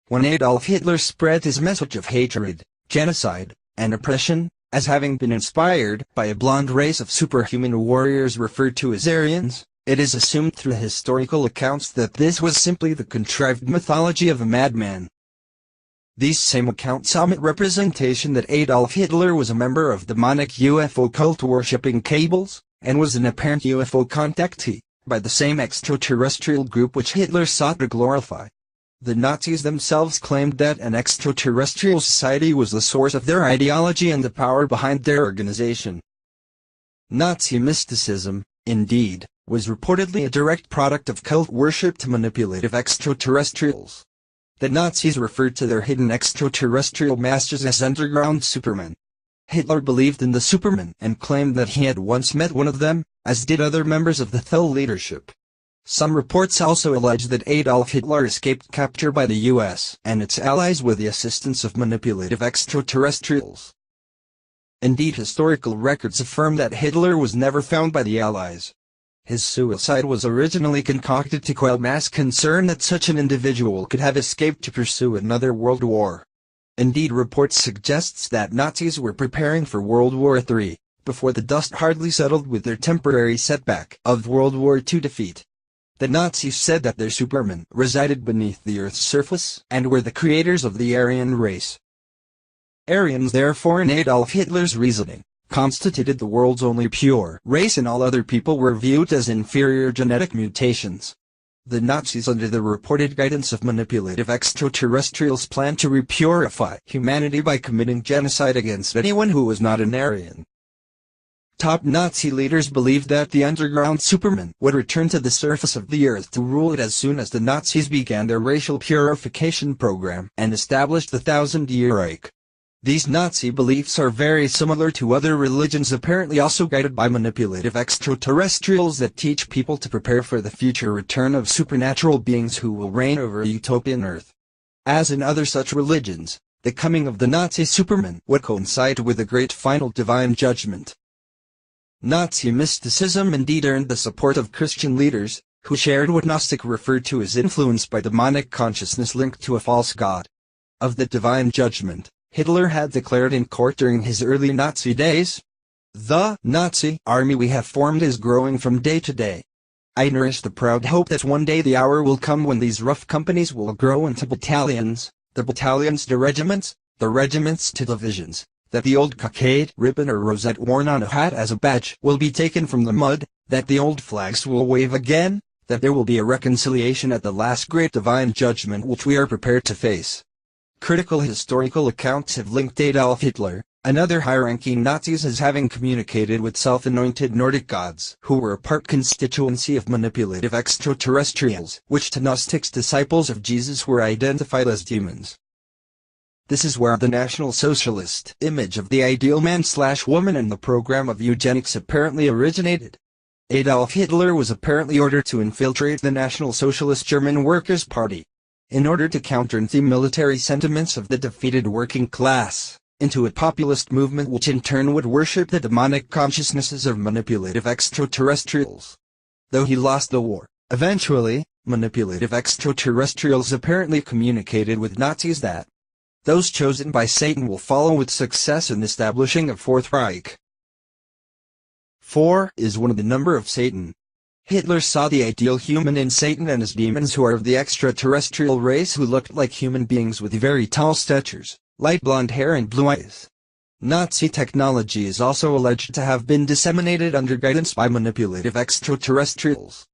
when Adolf Hitler spread his message of hatred, genocide, and oppression, as having been inspired by a blonde race of superhuman warriors referred to as Aryans, it is assumed through historical accounts that this was simply the contrived mythology of a madman. These same accounts omit representation that Adolf Hitler was a member of demonic UFO cult worshipping cables, and was an apparent UFO contactee, by the same extraterrestrial group which Hitler sought to glorify. The Nazis themselves claimed that an extraterrestrial society was the source of their ideology and the power behind their organization. Nazi mysticism, indeed, was reportedly a direct product of cult worship to manipulative extraterrestrials. The Nazis referred to their hidden extraterrestrial masters as underground supermen. Hitler believed in the Supermen and claimed that he had once met one of them, as did other members of the Thule leadership. Some reports also allege that Adolf Hitler escaped capture by the US and its allies with the assistance of manipulative extraterrestrials. Indeed, historical records affirm that Hitler was never found by the Allies. His suicide was originally concocted to quell mass concern that such an individual could have escaped to pursue another world war. Indeed, reports suggests that Nazis were preparing for World War III, before the dust hardly settled with their temporary setback of World War II defeat. The Nazis said that their Supermen resided beneath the Earth's surface and were the creators of the Aryan race. Aryans, therefore, in Adolf Hitler's reasoning, constituted the world's only pure race, and all other people were viewed as inferior genetic mutations. The Nazis, under the reported guidance of manipulative extraterrestrials, planned to repurify humanity by committing genocide against anyone who was not an Aryan. Top Nazi leaders believed that the underground Supermen would return to the surface of the Earth to rule it as soon as the Nazis began their racial purification program and established the Thousand-Year Reich. These Nazi beliefs are very similar to other religions apparently also guided by manipulative extraterrestrials that teach people to prepare for the future return of supernatural beings who will reign over a utopian Earth. As in other such religions, the coming of the Nazi Supermen would coincide with a great final divine judgment. Nazi mysticism indeed earned the support of Christian leaders, who shared what Gnostic referred to as influence by demonic consciousness linked to a false god. Of the divine judgment, Hitler had declared in court during his early Nazi days, "The Nazi army we have formed is growing from day to day. I nourish the proud hope that one day the hour will come when these rough companies will grow into battalions, the battalions to regiments, the regiments to divisions, that the old cockade, ribbon or rosette worn on a hat as a badge will be taken from the mud, that the old flags will wave again, that there will be a reconciliation at the last great divine judgment which we are prepared to face." Critical historical accounts have linked Adolf Hitler and other high-ranking Nazis as having communicated with self-anointed Nordic gods who were a part constituency of manipulative extraterrestrials, which to Gnostics disciples of Jesus were identified as demons. This is where the National Socialist image of the ideal man/woman and the program of eugenics apparently originated. Adolf Hitler was apparently ordered to infiltrate the National Socialist German Workers' Party, in order to counter the military sentiments of the defeated working class, into a populist movement which in turn would worship the demonic consciousnesses of manipulative extraterrestrials. Though he lost the war, eventually, manipulative extraterrestrials apparently communicated with Nazis that those chosen by Satan will follow with success in establishing a Fourth Reich. 4 is one of the number of Satan. Hitler saw the ideal human in Satan and his demons, who are of the extraterrestrial race, who looked like human beings with very tall statures, light blonde hair and blue eyes. Nazi technology is also alleged to have been disseminated under guidance by manipulative extraterrestrials.